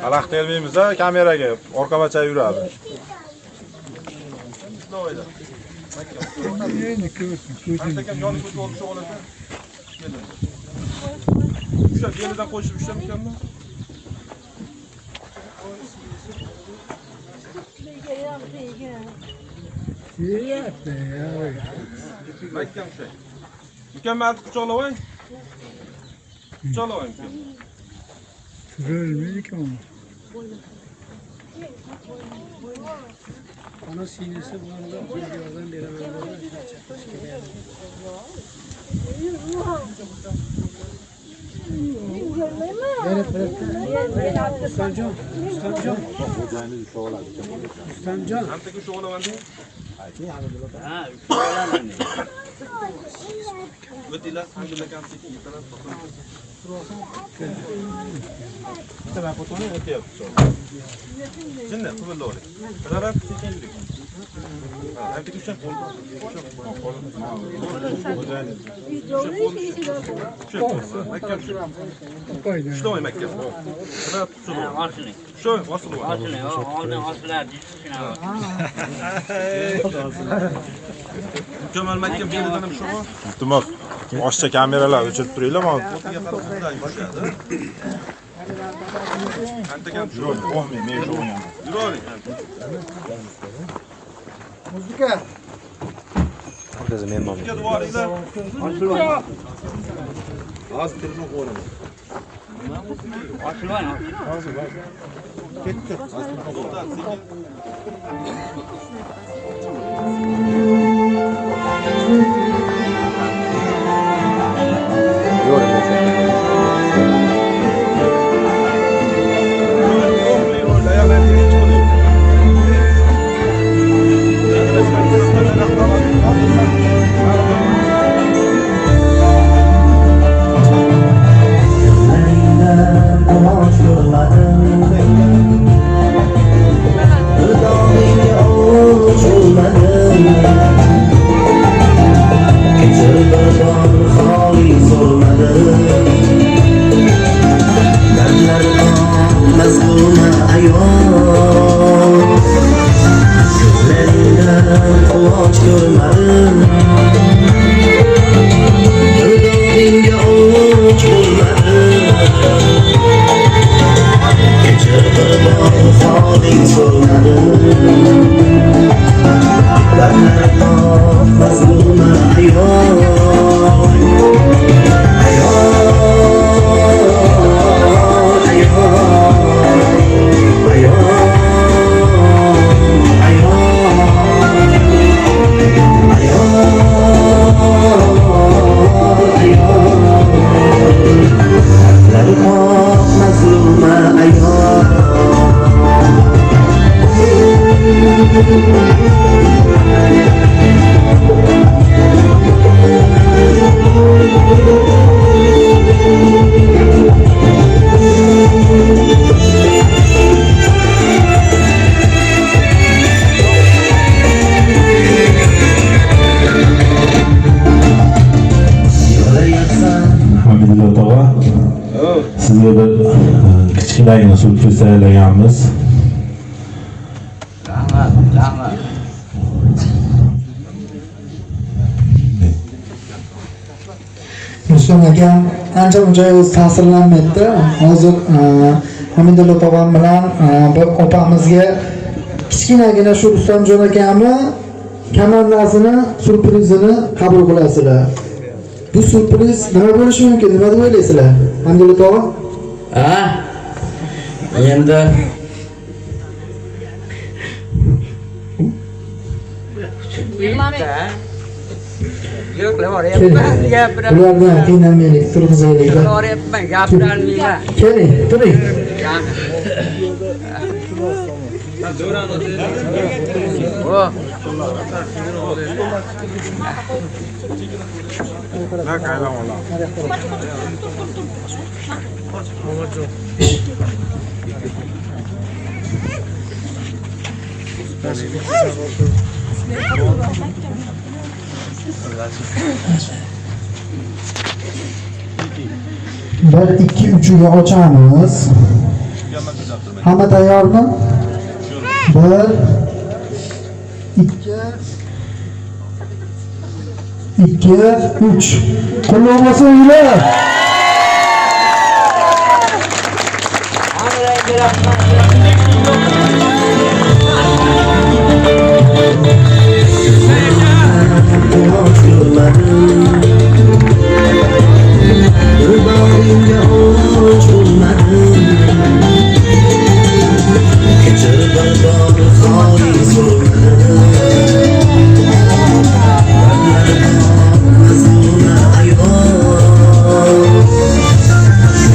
Alaq termeymiz ha, kameraga orqamacha yuradi. Ushlab yeridan qo'shib ushlamikanmi? Mahkam şey. Mükemmel quchoqlavang. Quchoqlavang. Görmedik ama. Ana sinesi bu anda videodan beraber Ustamjon. Hamtaga shug'ullanadi. Ha, shug'ullanadi. O'tinglar, alhamdulillah kamsiki taraf to'xtab. Tamam, fotoni o'tyapti. Jinni, quvvalla oling. Qarab, sekinlik. Hamtaga ushlab Shloy makka. Qarab, Oshini. Shu, osilib. Oshini, oldin osilar deyishinaman. Kemal makka belidan ham shu. Iltimos, oshcha kameralar o'chirib turinglar, mana o'tiga qarab bunday boshadi. Antakam shu, o'xmi, men shu o'ynadim. Yuravering. Muzika. Hozir men mam. Muzika duvoringlar. Hozir telefon qo'yaman. Oshilvan. Ketdi. Sizga bir kichkinagina sulfur tayyorlaganmiz. Rahmat. Rustam aka ancha muncha o'zi ta'sirlanmaydi. Hozir Hamidulla tog'am bilan bir opamizga kichkinagina shu Rustamjon akami komandasini surprizini qabul qilasizlar. Bu surpriz nima bo'lishi mumkin? Nima deb o'ylaysizlar? Hamidulla tog'am? Endi Ulardan qiynalmaylik, turg'izaylik. Keling, turing. Bir, ikki, uchiga ochamiz. Hamma tayyormi? Bir, ikki, uch. Quloq bo'lsin uylar.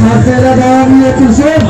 Martela devam etsin.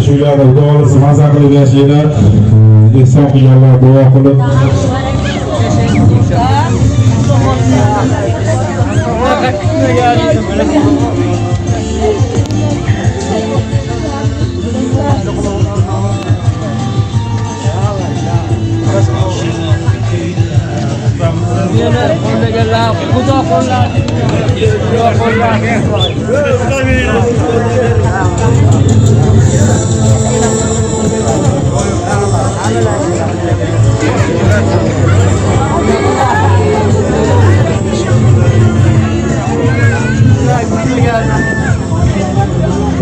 Shularni duolisi mazza qilib yashaylar. Ehson qilganlar duo qilib.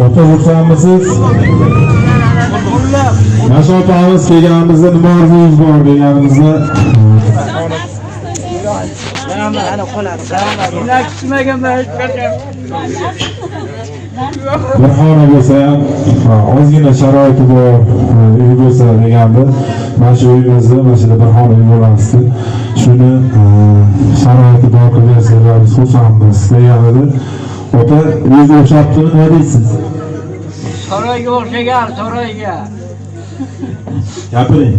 Ota o'tsamisiz? Nasha opamiz kelganimizda nima orzungiz bor deganimizni bir xona bo'lsa ham ozgina sharoiti bor uy bo'lsa degandi. Mana shu uyimizda mana shu bir xona uy bo'lamizdi. Shuni sharoiti bor qilib bersalar biz xursandmiz degan edi. Ota o'zi o'xshabdi, nima deysiz? Saroyga o'xshagan, saroyga. Gapiring.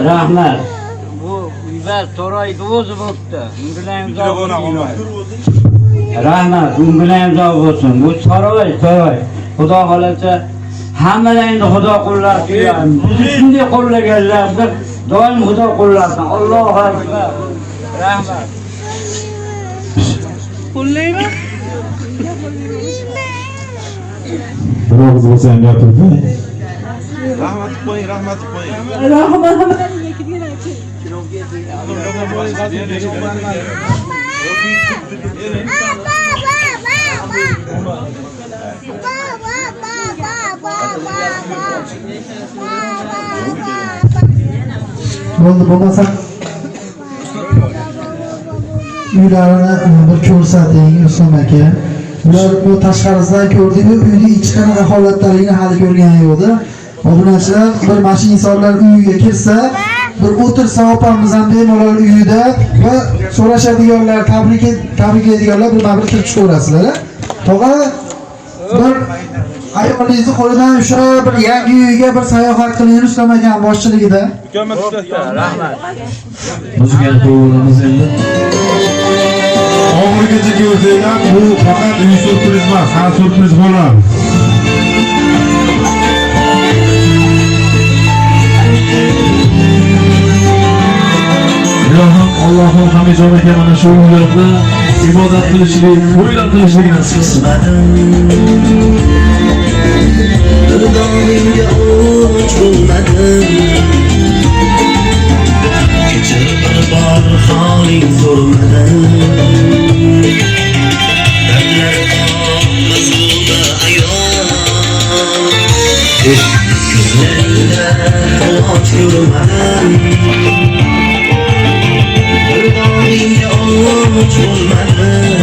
rahmat. Bu uylar saroyga o'zi bo'libdi. Rahmat, bu bilan imzo bo'lsin. Bu saroy. Xudo xolasa hammalaringni Xudo qo'llab shunday qo'llaganlarni doim Xudo qo'llasin. Allohu akbar. Rahmat. Qo'llaymi? Bir og'iz bo'lsa ham gapirdi. Rahmat qo'ying, rahmat qo'ying. Bo'ldi, bo'lmasa uylarini bir ko'rsating, Rustam aka. Ular bu tashqarisidan ko'rdik-ku, uyning ichki qanaqa holatlarini hali ko'rgan yo'qdi. Obunachilar bir mana insonlar uyiga kirsa, bir o'tirsa opamiz ham bemalol uyida va so'rashadiganlar, tabriklaydiganlar bir kirib chiqaverasizlar. Tog'a bir ayolingizni qo'lidan ushlab bir yangi uyga bir sayohat qiling Rustam aka boshchiligida. Rahmat. Muzikal qo'yganimiz endi. Oxirigacha ko'rsanglar, bu faqat uy surpriz emas, har surpriz bo'ladi. Ilohim Allohim hamisha aka mana shu uylarda ibodat qilishlik, to'ylar qilishlik nasib qilsin. Dardoningga o'ch bo'lmadim. Kechir bir bor holing so'rmadim. Mazluma ayol ko'zlaringda quloch ko'rmadim. Dardoningga o'ch bo'lmadim.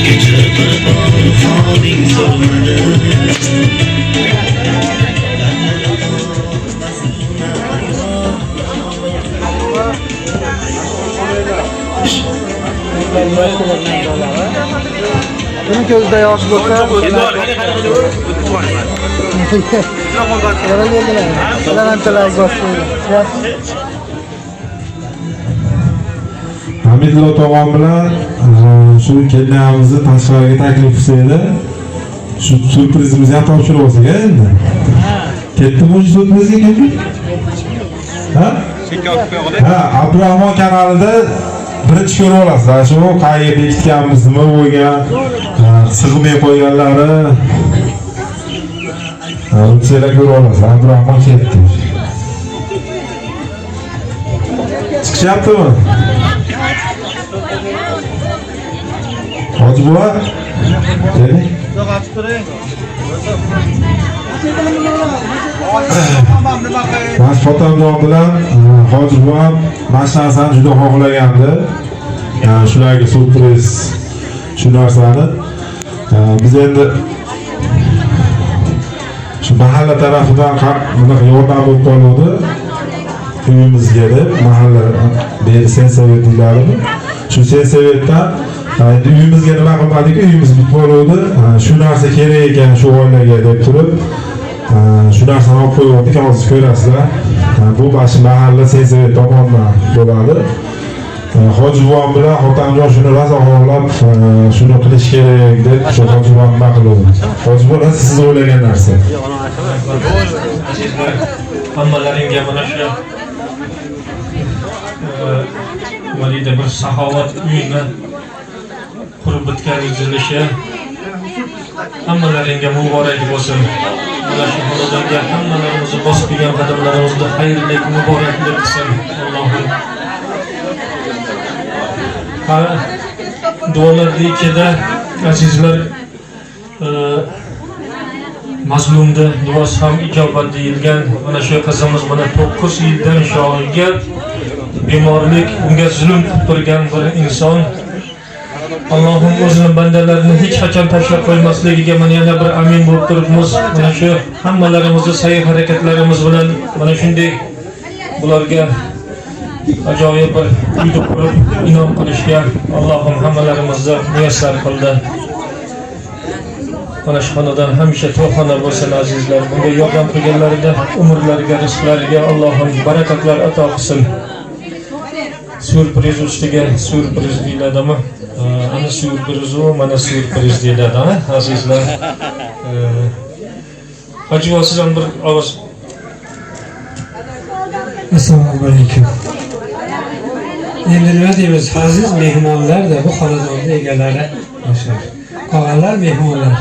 Kechir bir bor holing so'rmadim. Buni ko'zda yosh bo'lsa, Hamidullo tog'am bilan shu kelganimizni tashqariga taklif qilsaydi, shu surprizimizni ham topshirib olsak endi. Ketdimi shu surprizga keldik? Ha? Abdurahmon kanalida birinchi ko'rib olasizlar. Shu qayerga bekitganmiz, nima bo'lgan, sig'may qo'yganlari. Sizlar ko'rib olasizlar. Abdurahmon ketdi. Chiqishyaptimi? Hoji buva? Keling. Mana fotomjon bilan Hoji buva mana shu narsani juda xohlagandi. Shularga surpriz shu narsani. Biz endi shu mahalla tarafidan bunaqa yordam bo'lib qoldi. Uyimizga deb mahalla beri sensovet deylarmi? Shu sensovetdan endi uyimizga nima qilmadik, uyimiz bitib qoldi. Shu narsa kerak ekan shu oilaga deb turib shu narsani olib qo'ydik, hozir ko'rasizlar. Bu bashi mahalla sensovet tomonidan bo'ladi. Hoji buvam bilan Xotamjon shuni rosa xohlab, shuni qilish kerak deb shu Hoji buvam nima qildi. Hoji buva siz o'ylagan narsa. Hammalaringga mana shu valida bir saxovat uyini qurib bitkazilishi hammalaringga muborak bo'lsin. Mana shu xonadonga hammalarimizni bosib kelgan qadamlarimizda xayrlik, muboraklik qilsin. Allohim. Ha, duolar deyikida azizlar mazlumda duosi ham ijobat deyilgan. Mana shu qizimiz mana 9 yildan shoirga bemorlik, unga zulm qilib turgan bir inson. Allohim o'zining bandalarini hech qachon tashlab qo'ymasligiga mana yana bir amin bo'lib turibmiz. Mana shu hammalarimizni sa'y harakatlarimiz bilan mana shunday bularga ajoyib bir uyni qurib inom qilishga Allohim hammalarimizni muyassar qildi. Mana shu xonadon hamisha to'xona bo'lsin azizlar. Bunga yordam qilganlarida umrlariga, rizqlariga Allohim barakatlar ato qilsin. Surpriz ustiga surpriz deyladimi? Ana surprizu, mana surpriz deyiladi, azizlar. Acaba siz ham bir ovoz. Assalomu alaykum. Endi nima deymiz? Aziz mehmonlar da bu xonadonning egalari, qolganlar mehmonlar.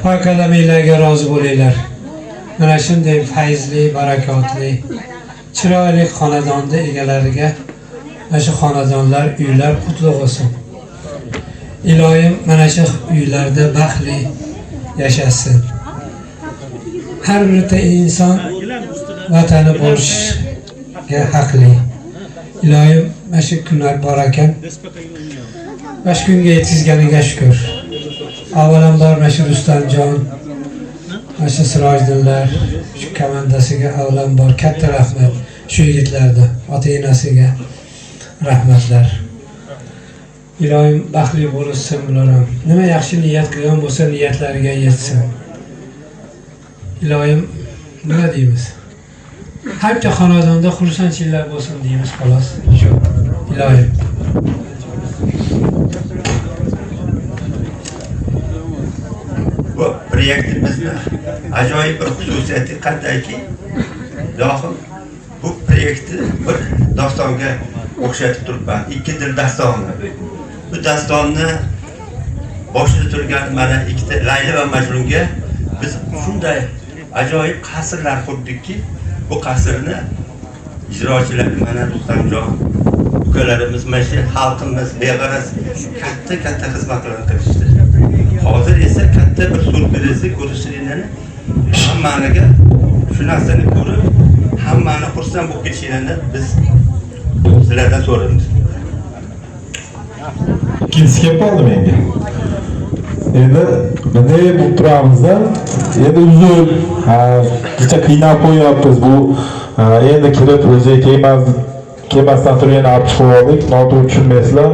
Poykalaminglarga rozi bo'linglar. Mana shunday fayzli, barakotli, chiroyli xonadonning egalariga mana shu xonadonlar, uylar qutlug' bo'lsin. Ilohim mana shu uylarda baxtli yashasın. Har bir inson vatani bo'lishga haqli. Ilohim mana shu kunlar bor ekan. Mana shu kunga yetkazganiga shukr. Avvalambor mana shu Rustamjon, mana shu Sirojdinlar, shu komandasiga avvalambor katta rahmat. Shu yigitlarga, ota-onasiga rahmatlar. Ilohim baxtli bo'lsin bular ham. Nima yaxshi niyat qilgan bo'lsa, niyatlariga yetsin. Ilohim nima deymiz? Hamma xonadonda xursandchiliklar bo'lsin deymiz xolos. Shu. Ilohim. Bu proyektimizda ajoyib bir xususiyati qandayki, Ilohim bu proyektni bir dostonga o'xshatib turibman. Ikki dil dastoni. Bu dastonni boshida turgan mana ikkita Layli va Majnunga biz shunday ajoyib qasrlar qurdikki, bu qasrni ijrochilar mana Rustamjon, ukalarimiz, mana shu xalqimiz, beg'araz katta xizmatlarni qilishdi. Hozir esa katta bir surprizni ko'rishinglarni hammaniga shu narsani ko'rib, hammani xursand bo'lib ketishinglarni biz sizlardan so'raymiz. Ikkinchisi kelib qoldi menga. Endi bunday bo'lib turamizda, endi uzun, kecha qiynab qo'yapmiz bu. Endi kirib o'zi kelmasdan turgan olib chiqib oldik, noto'g'ri tushunmaysizlar.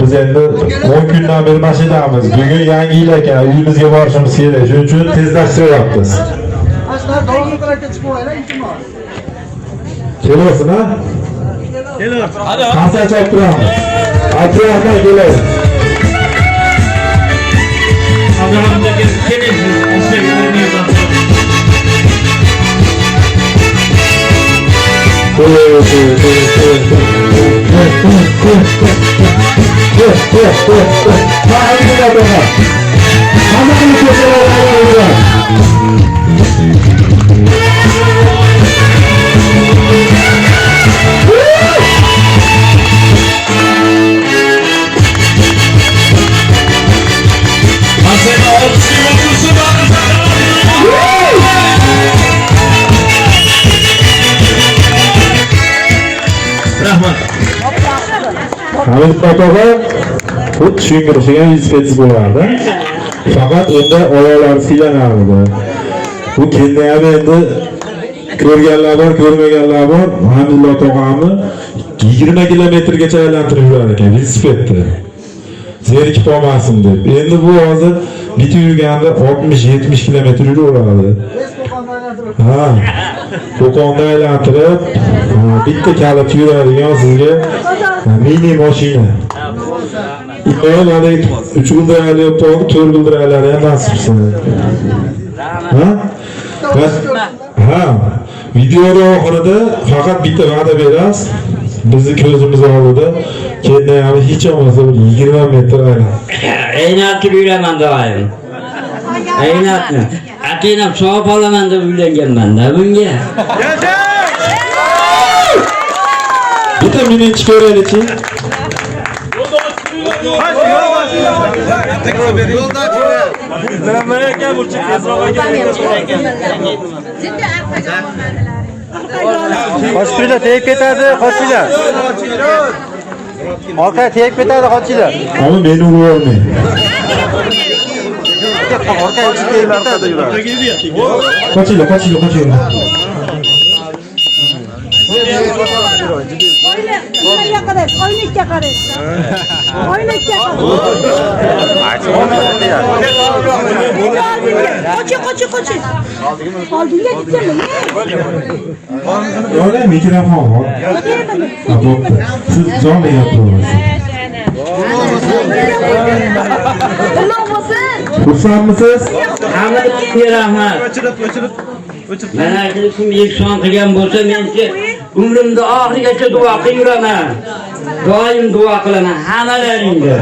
Biz endi 10 kundan beri mashinamiz. Bugun yangi yil ekan, uyimizga borishimiz kerak. Shuning uchun tezlashtiryapmiz. Kelasizmi, ha? Kelasizmi? Qancha chop turamiz? Aytayapman, kelasizmi? Adamdagi kelesiz, ishlaganlardan Hamid Patoga xuddi shunga o'xshagan velosipedsiz bo'lardi. Faqat endi oyoqlari siylanardi. Bu kendi ham endi ko'rganlar bor, ko'rmaganlar bor. Hamidullo tog'amni 20 kilometrgacha aylantirib yurar ekan velosipedni. Zerikib qolmasin deb. Endi bu hozir bitta yurganda 60-70 kilometr yuraveradi. Ha. Qo'qonda aylantirib, bitta kalit yuradigan sizga mini mashina. İlgari 3 g'ildirali yo'q, 4 g'ildiralari ham nasibsin. Ha? Videoda oxirida faqat bitta va'da berasiz. Bizni ko'zimiz oldida keyin hech bo'lmasa 20 metr aylan. Aynatib yuraman doim. Aynatni. Atinam savob olaman deb uylanganman-da bunga. Bitta meni chiqaraylik-chi. Qochinglar, tegib ketadi, qochinglar. Orqa tegib ketadi, qochinglar. Ama beni urmayın. Orqa tegib ketadi. Qochinglar. Oynaga qarang, oynaga qarang. Oynaga qarang. Qoch. Oldinga ketdimi? Yo'q, mikrofon bor. Siz jonli gapirasiz. Xursandmisiz? Hammaga rahmat. Mana kim yekson qilgan bo'lsa, menchi umrimda oxirigacha duo qilib yuraman. Doim duo qilaman hammalaringga.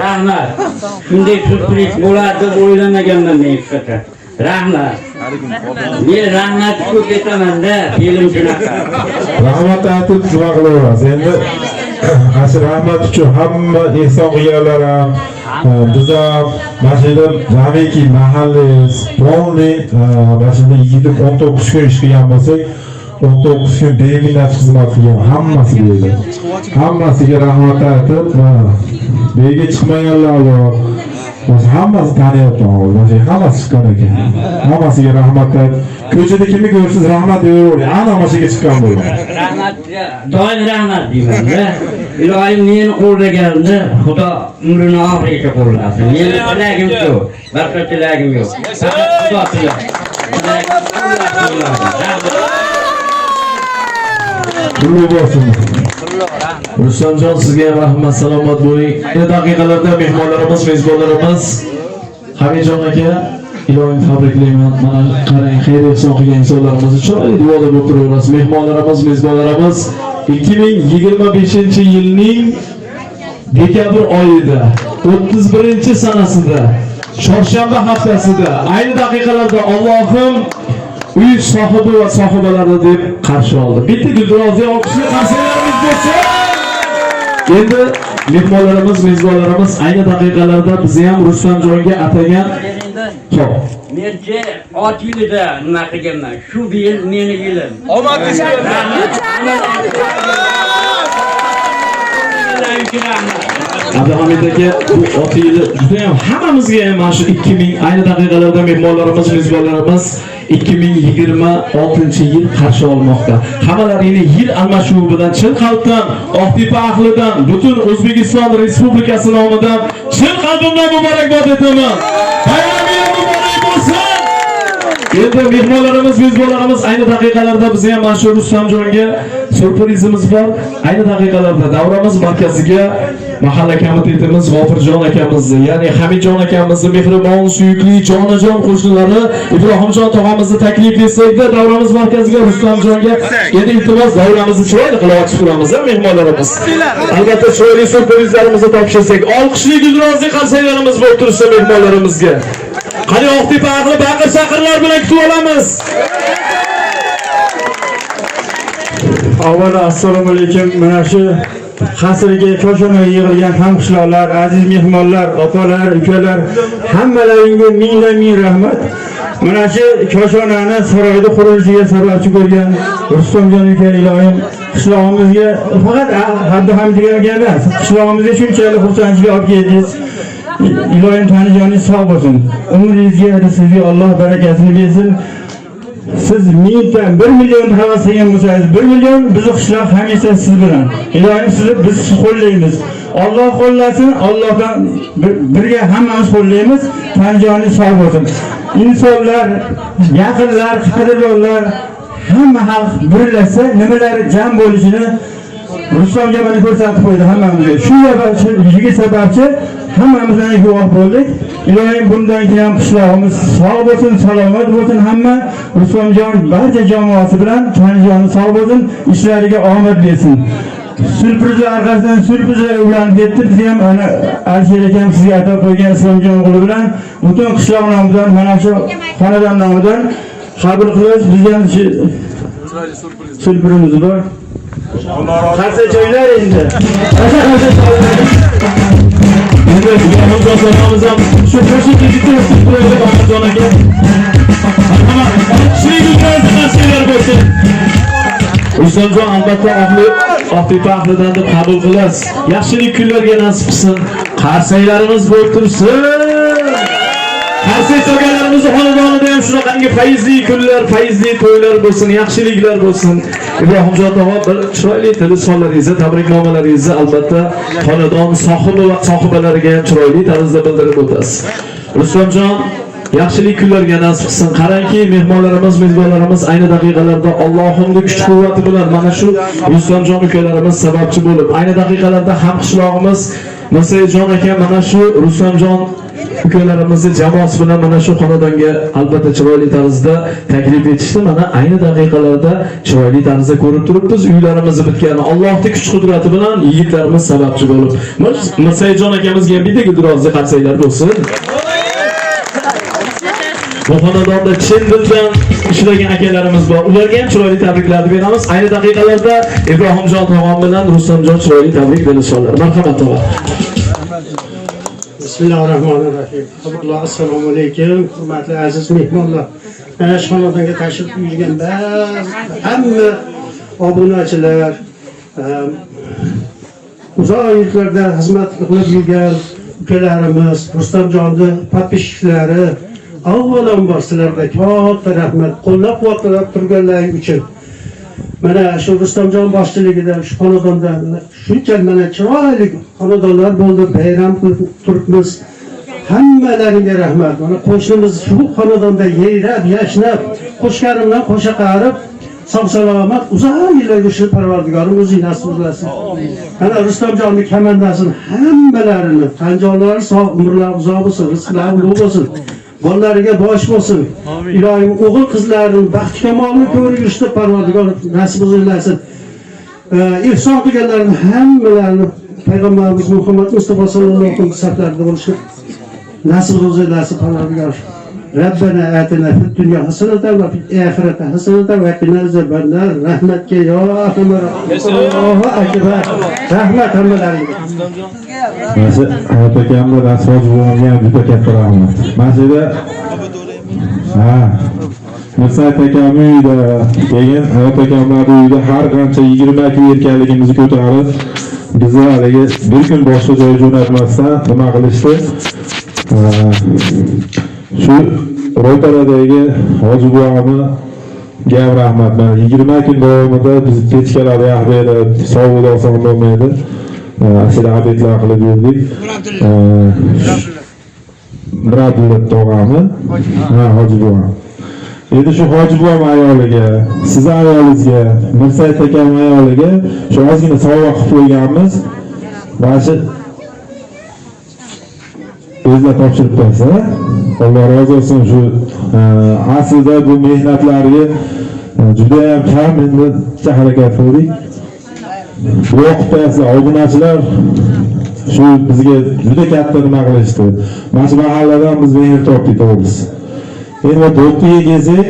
Rahmat. Shunday surpriz bo'ladi deb o'ylamaganman men haqiqatan. Rahmat. Men rahmatni ko'p aytaman-da, film shunaqa. Rahmat aytib duo qilaverasiz. Endi asl rahmat uchun hamma ehson qilganlar ham biz ham mashina jamiki mahallangiz polni mashina 19 kun ish qilgan bo'lsak, o'qishga beminat xizmat qilgan hammasi deydi. Hammasiga rahmat aytib, bega chiqmaganlar bor. Hammasi taniyapman hozir. Hammasi chiqqan ekan. Hammasiga rahmat aytib, ko'chada kimni ko'rsiz rahmat deyavering. Ana mashaga chiqqan bo'ldi. Rahmat, doim rahmat deyman-da. Ilohim meni qo'llaganimda Xudo umrini oxirigacha qo'llasin. Meni tilagim yo'q, boshqa tilagim yo'q. Faqat Xudo tilagi. Qutlug' bo'lsin. Rustamjon, sizga ham rahmat, salomat bo'ling. Bu daqiqalarda mehmonlarimiz, mezbonlarimiz Hamidjon aka, ilohim tabriklayman. Mana qarang, xayr ehson qilgan insonlarimizni chiroyli duoda bo'lib turaveramiz. Mehmonlarimiz, mezbonlarimiz 2025-yilning dekabr oyida 31-sanasida chorshanba haftasida ayni daqiqalarda Allohim uy sohibi va sohibalari deb qarshi oldi. Bitta guldurozi olqishli qarshilarimiz bo'lsa. Endi mehmonlarimiz, mezbonlarimiz ayni daqiqalarda bizni ham Rustamjonga atagan. Xo'p. Mencha 6 yilda nima qilganman? Shu yil meni yilim. Omad ishlarim. Abduhamid aka bu 6 yili juda ham hammamizga ham mana shu 2000 ayni daqiqalarda mehmonlarimiz, mezbonlarimiz 2026-yil qarshi olmoqda. Hammalaringni yil almashuvi bilan chin qalbdan, Oqtepa ahlidan, butun O'zbekiston Respublikasi nomidan chin qalbimdan muborakbod etaman. Bayramingiz muborak bo'lsin. Endi mehmonlarimiz, mezbonlarimiz ayni daqiqalarda bizga ham mana shu Rustamjonga surprizimiz bor. Ayni daqiqalarda davramiz markaziga mahalla komitetimiz G'ofirjon akamizni, ya'ni Hamidjon akamizni mehribon, suyukli, jonajon qo'shnilari Ibrohimjon tog'amizni taklif etsak-da, davramiz markaziga Rustamjonga endi iltimos davramizni chiroyli qilib ochib turamiz, mehmonlarimiz. Albatta chiroyli surprizlarimizni topshirsak, olqishli gulrozi qarsaklarimiz bo'lib tursa mehmonlarimizga. Qani Oqtepa ahli baqir-chaqirlar bilan kutib olamiz. Avvalo assalomu alaykum. Mana shu qasrga Koshonaga yig'ilgan hamqishloqlar, aziz mehmonlar, opalar, ukalar, hammalaringga ming rahmat. Mana shu Koshonani saroyda qurilishiga sababchi bo'lgan Rustamjon aka, ilohim qishlog'imizga faqat Abduhamidga emas, qishlog'imizga shunchalik xursandchilik olib keldingiz. Ilohim tanijoningiz sog' bo'lsin. Umringizga sizga Alloh barakasini bersin. Siz 1000 1 million havas qilgan bo'lsangiz, 1 million bizni qishloq hamisha siz bilan. Ilohim sizni biz qo'llaymiz. Alloh qo'llasin, Allohdan birga hammamiz qo'llaymiz. Tanijoningiz sog' bo'lsin. Insonlar, yaqinlar, qadrdonlar, hamma xalq birlashsa, nimalar jam bo'lishini Rustamga mana ko'rsatib qo'ydi hammamizga. Shu sababchi hammamizdan guvoh bo'ldik. Ilohim bundan keyin ham qishlog'imiz sog' bo'lsin, salomat bo'lsin hamma. Rustamjon barcha jamoasi bilan Tanijonni sog' bo'lsin, ishlariga omad bersin. Surprizlar orqasidan surprizlar ulanib ketdi. Biz ham ana Alisher akam sizga ato qo'ygan Islomjon o'g'li bilan butun qishloq nomidan, mana shu xonadon nomidan qabul qilish bizdan surprizimiz bor. Qaysi joylar endi? Endi Ibrohimjon sonamiz ham shu qo'shimcha bitirib qo'ydik Onajon aka. Hamma shunday qarsaklar bo'lsin. Rustamjon albatta Oqtepa ahlidan deb qabul qilasiz. Yaxshilik kunlarga nasib qilsin. Qarsaklarimiz bo'lib tursin. Qarsak so'galarimizni xonadonida ham shunaqangi fayzli kunlar, fayzli to'ylar bo'lsin, yaxshiliklar bo'lsin. Ibrohimjon tog'a bir chiroyli tilsonlaringizni, tabriknomalaringizni albatta xonadon sohibi va sohibalariga ham chiroyli tarzda bildirib o'tasiz. Rustamjon yaxshilik kunlarga nasib qilsin. Qarangki, mehmonlarimiz, mezbonlarimiz ayni daqiqalarda Allohimning kuch-quvvati bilan mana shu Rustamjon ukalarimiz sababchi bo'lib, ayni daqiqalarda ham qishlog'imiz Musayjon aka mana shu Rustamjon ukalarimizni jamoasi bilan mana shu xonadonga albatta chiroyli tarzda taklif etishdi. Mana ayni daqiqalarda chiroyli tarzda ko'rib turibmiz. Uylarimiz bitgani Allohning kuch-qudrati bilan yigitlarimiz sababchi bo'lib. Musayjon akamizga ham bitta gulrozi qarsaklar bo'lsin. Bu xonadonda chin dildan ishlagan akalarimiz bor. Ularga ham chiroyli tabriklarni beramiz. Ayni daqiqalarda Ibrohimjon tog'am bilan Rustamjon chiroyli tabrik berishadilar. Marhamat tog'a. Bismillahirrahmanirrahim. Assalomu alaykum. Hurmatli aziz mehmonlar. Mana shu xonadonga tashrif buyurgan hamma obunachilar, uzoq yillarda xizmat qilib yurgan ukalarimiz, Rustamjonni podpishchiklari, avvalambor sizlarga katta rahmat, qo'llab-quvvatlab turganlaring uchun. Mana shu Rustamjon boshchiligida shu xonadonda shuncha mana chiroyli xonadonlar bo'ldi, bayram qilib turibmiz. Hammalaringga rahmat. Mana qo'shnimiz shu xonadonda yayrab, yashnab, qo'shqarimdan qo'sha qarib, sog' salomat uzoq yillar yurishni Parvardigorim o'zi nasib qilsin. Mana Rustamjonning komandasini hammalarini, qanjonlari sog', umrlari uzoq bo'lsin, rizqlari ulug' bo'lsin. Bolalariga bosh bo'lsin. Ilohim o'g'il qizlarini baxti kamolini ko'rib yurishni Parvardigor nasib qilsin. Ihson qilganlarni hammalarini Payg'ambarimiz Muhammad Mustafa sallallohu alayhi vasallam saflarida bo'lishni nasib qilsin Parvardigor. Rabbana atina fid dunya hasanatan va fil oxirati hasanatan va qina azabannar. Rahmatga yo Alloh akbar. Rahmat hammalaringga. Mana hayot akamda rasvoj bo'lgan juda katta rahmat. Mana shu yerda Mursat akam uyida, keyin hayot akamlar uyida har qancha 20 kun erkanligimizni ko'tarib, bizni haligi bir kun boshqa joyga jo'natmasdan nima qilishdi? Shu ro'paradagi hoji buvamni gap rahmat. Mana 20 kun davomida biz kechgalar yog' berib, sovuqda oson bo'lmaydi. Ashula abidlar qilib yurdik. Murodullo tog'ami, hoji buvam. Endi shu hoji buvam ayoliga, siz ayolingizga, Mursat akam ayoliga shu ozgina sovg'a qilib qo'yganmiz. Mana shu o'zlar topshirib qo'ysa, Alloh rozi bo'lsin. Shu aslida bu mehnatlarga juda ham kam endi harakat qildik. Bu vaqtda obunachilar shu bizga juda katta nima qilishdi. Mana shu mahalladan biz mehr topdik to'g'risi. Endi do'ppiga kelsak,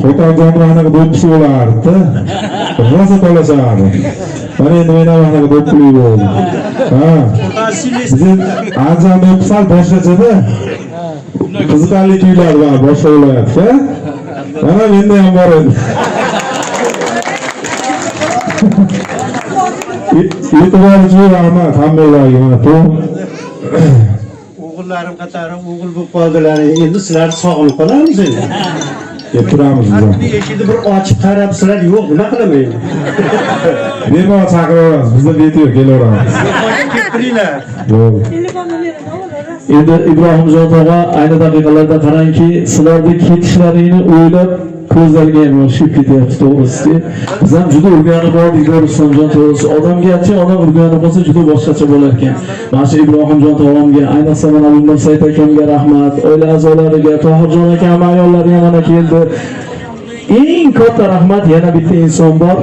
Xo'tanjonlarning do'ppisi bo'lardi. Rosa to'lashardi. Mana endi mena mana do'ppili bo'ldi. Bizim Andijon do'ppisi boshqachada. Qiziqarli kuylar bor boshqa viloyatda. Mana menda ham bor edi. E'tiborchi rahmat hammalarga mana to'g'ri. O'g'illarim qatori o'g'il bo'lib qoldilar. Endi sizlarni sog'inib qolamiz endi. Kelib turamiz biz. Eshikni bir ochib qarab sizlar yo'q, nima qilaman? Bemalol chaqiraveramiz. Bizda beti yo'q, kelaveramiz. Kelib turinglar. Yo'q. Endi Ibrohimjon tog'a ayni daqiqalarda qarangki, sizlarni ketishlaringni o'ylab ko'zlariga ham yosh ketyapti to'g'risi. Biz ham juda o'rganib oldik Rustamjon to'g'risi. Odamgachi odam o'rganib qolsa juda boshqacha bo'lar ekan. Mana shu Ibrohimjon tog'amga, ayniqsa mana bundan Said akamga rahmat, oila a'zolariga, Tohirjon akam ayollariga mana keldi. Eng katta rahmat yana bitta inson bor.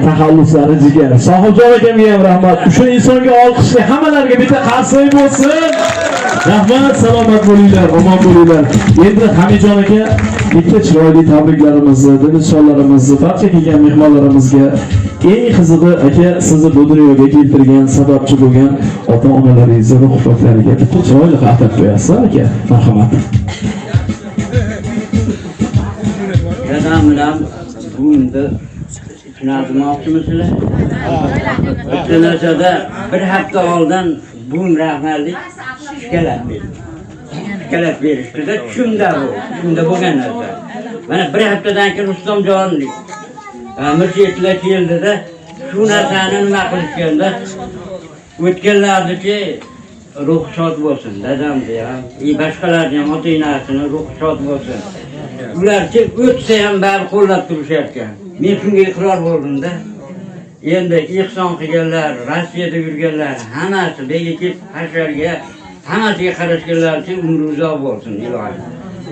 Taxalluslari jigar. Sohibjon akamga ham rahmat. Shu insonga olqishli hammalarga bitta qarsak bo'lsin. Rahmat, salomat bo'linglar, omon bo'linglar. Endi Hamijon aka bitta chiroyli tabriklarimizni, dilshonlarimizni, barcha kelgan mehmonlarimizga eng qizig'i aka sizni bu dunyoga keltirgan, sababchi bo'lgan ota-onalaringizni ruhfatlariga bitta chiroyli xatar qo'yasiz aka. Marhamat. Dadam bilan bugunda tushunadimoqchimisizlar? O'tgan narsada bir hafta oldin bugün rahmatlik shikalat berishdi-da, tushimda bo'lgan narsa. Mana bir haftadan keyin Rustamjonlik Mirjetlar keldi-da, shu narsani nima qilishganda o'tganlarniki ruxsat bo'lsin, dadamni ham, boshqalarni ham ota-onasini ruxsat bo'lsin. Ularchi o'tsa ham bari qo'llab turishayotgan. Men shunga iqror bo'ldim-da. Endi ihson qilganlar, Rossiyada yurganlar, hammasi bega kelib hasharga, hammasiga qarashganlar uchun umri uzoq bo'lsin, ilohim.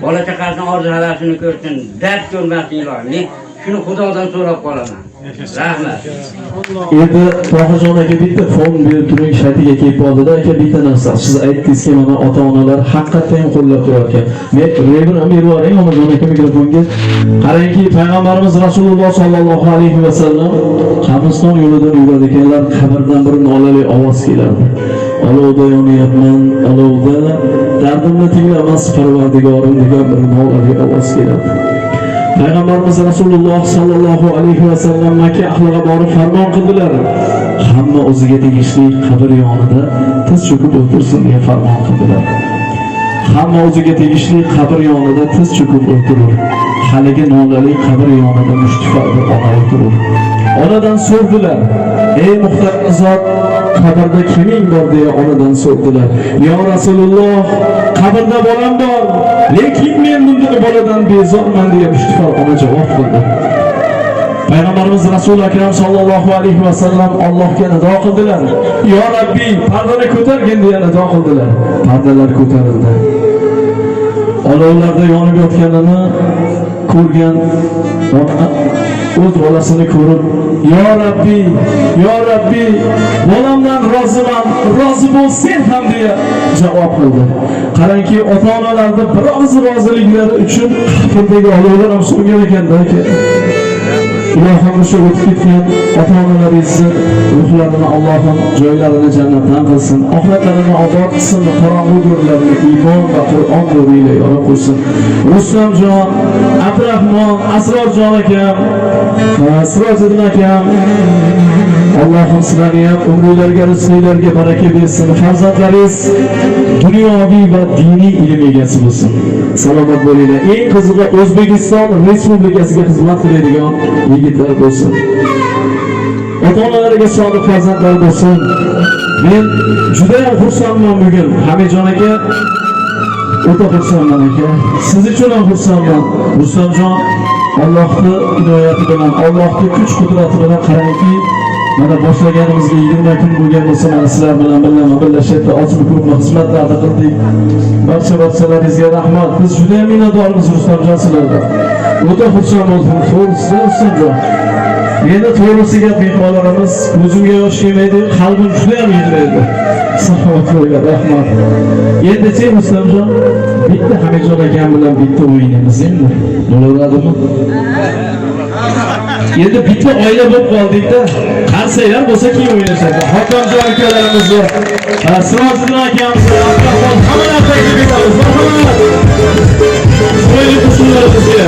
Bola chaqasining orzu-havasini ko'rsin, dard ko'rmasin, ilohim. Men shuni Xudodan so'rab qolaman. Rahmat. Endi Tohirjon aka bitta fon berib turing, shatiga kelib qoldi-da, aka bitta narsa. Siz aytdingizki, mana ota-onalar haqiqatan qo'llab turarkan. Men revir amir boring, Onajon aka mikrofonga. Qarangki, payg'ambarimiz Rasululloh sollallohu alayhi vasallam qabriston yo'lidan yurar ekanlar, qabrdan bir nolali ovoz kelardi. Olovda yonyapman, olovda dardimni tinglamas Parvardigorim degan bir nolaviy ovoz keladi. Payg'ambarimiz Rasululloh sallallohu alayhi va sallam Makka ahliga borib farmon qildilar. Hamma o'ziga tegishli qabr yonida tiz cho'kib o'tirsin deya farmon qildilar. Hamma o'ziga tegishli qabr yonida tiz cho'kib o'tirur. Haligi nolali qabr yonida mushtifa bir ona o'tirur. Onadan so'rdilar: "Ey muhtaram zot, qabrda kiming bor?" deya onadan so'rdilar. "Ya Rasululloh, qabrda bolam bor, lekin men bunday boladan bezorman" deya mushtifa ona javob qildi. Payg'ambarimiz Rasul akram sallallohu alayhi va sallam Allohga nido qildilar. "Ya Rabbi, pardani ko'targin" deya nido qildilar. Pardalar ko'tarildi. Olovlarda yonib yotganini ko'rgan ona o'z bolasini ko'rib, "Ya Rabbi, ya Rabbi, bolamdan roziman, rozi bo'l sen ham" deya javob qildi. Qarangki, ota-onalarda biroz roziliklari uchun qabrdagi olovlar ham so'ngan ekanda aka. Ilohim o'sha o'tib ketgan ota-onalaringizni ruhlarini Allohim joylarini jannatdan qilsin, oxiratlarini obod qilsin, qorong'u go'rlarini iymon va Qur'on nuriga yorib qo'ysin. Rustamjon, Abdurahmon, Asrorjon akam, Sirojiddin akam, Allohim sizlarga ham umrlarga, rizqinglarga baraka bersin. Farzandlaringiz dunyoviy va diniy ilm egasi bo'lsin. Salomat bo'linglar. Eng qizig'i O'zbekiston Respublikasiga xizmat qiladigan yigitlar bo'lsin. Ota-onalariga sodiq farzandlar bo'lsin. Men juda ham xursandman bugun. Hamidjon aka, o'ta xursandman aka. Siz uchun ham xursandman. Rustamjon, Allohning inoyati bilan, Allohning kuch-qudrati bilan qarangki, mana boshlaganimizga 20 kun bo'lgan bo'lsa, mana sizlar bilan birlashib ochiq-ko'pma xizmatlarni qildik. Barcha-barchalaringizga rahmat. Biz juda ham minnatdormiz Rustamjon sizlardan. O'ta xursand bo'ldim. To'g'risi Rustamjon. Endi to'g'risi gap mehmonlarimiz ko'zimga yosh kelmaydi, qalbim juda ham yig'laydi. Salomat bo'linglar, rahmat. Endi-chi Rustamjon, bitta Hamidjon akam bilan bitta o'yinimiz endi. Bo'ladimi? Endi bitta oila bo'lib qoldik-da. Qarsaylar bo'lsa keyin o'ynashadi. Xotinjon akalarimizni, Sirojiddin akamiz, Abdurahmon hammalarni taklif etamiz. Marhamat. Qo'yib qo'shnilarimizga.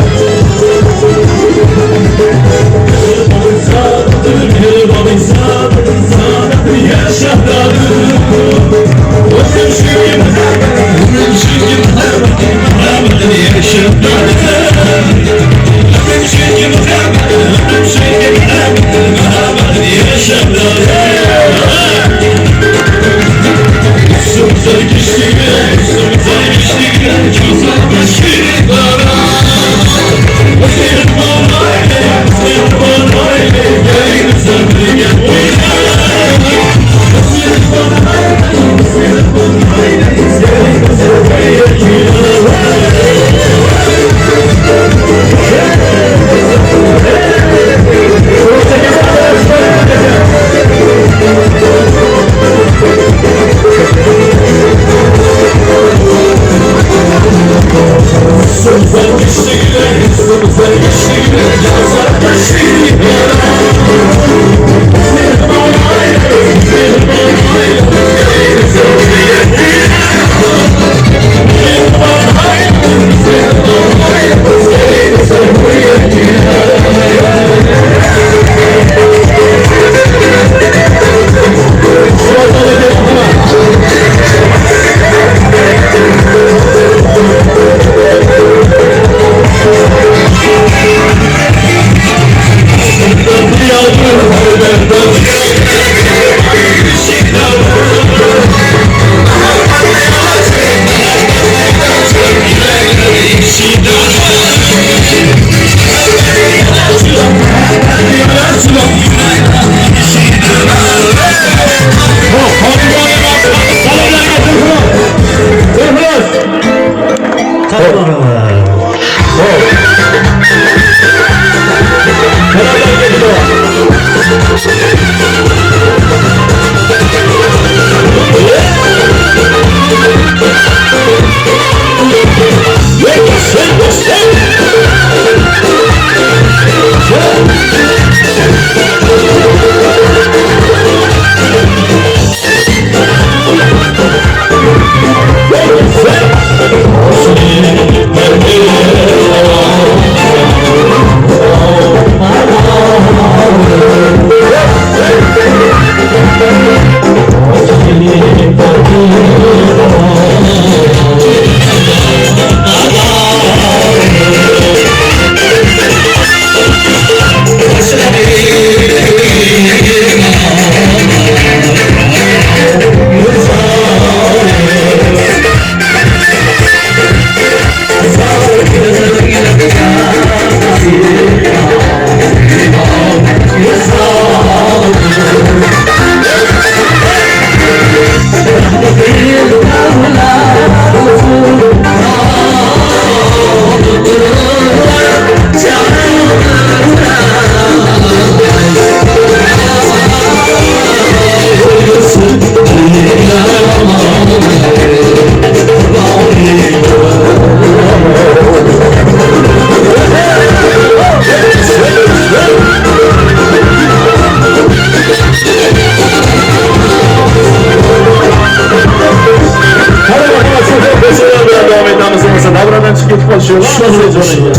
shu joniga.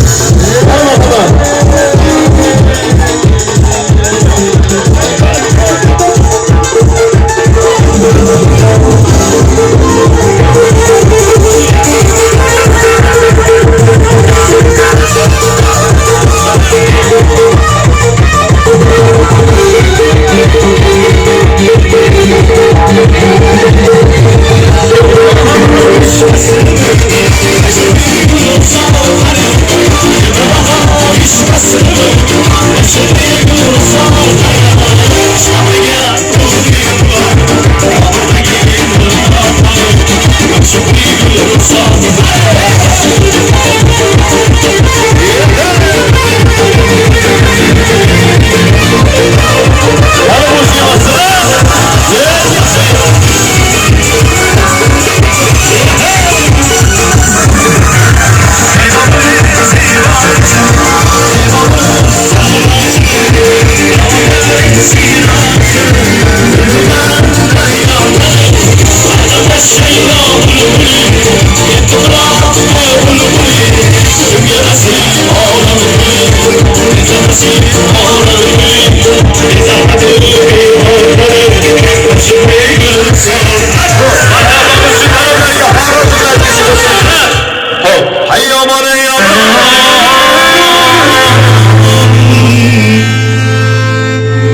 Marhamat.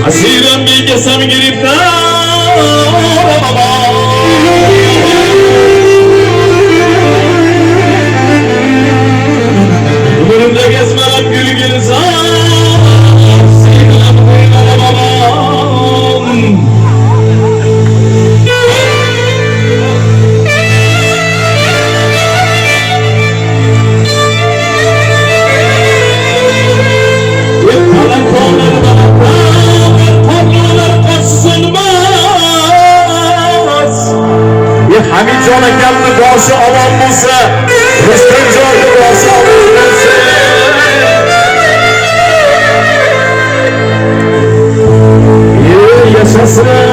Asiram bir kesem girip de ömrümde gezmem gül gelirse sevgilim babam. Hamidjon akamni boshi omon bo'lsa, Rustamjonni boshi omon bo'lsa. Yashasın.